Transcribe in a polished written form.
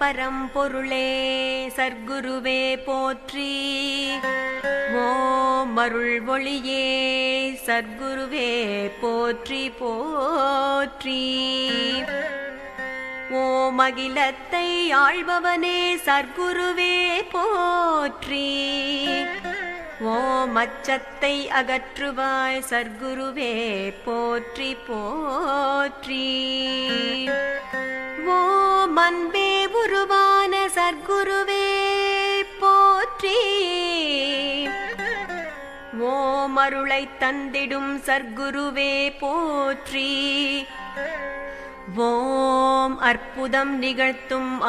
பரம்பொருளே சர்க்குருவே போற்றி. ஓம் அருள் ஒளியே சர்க்குருவே போற்றி போற்றி. ஓம் அகிலத்தை ஆள்பவனே சர்க்குருவே போற்றி. ஓம் அச்சத்தை அகற்றுவாய் சர்க்குருவே போற்றி போற்றி. ஓம் அன்பே உருவான சர்க்குருவே போற்றி. ஓம் அருளை தந்திடும் சர்க்குருவே போற்றி. ஓம் அற்புதம் நிகழ்த்தும்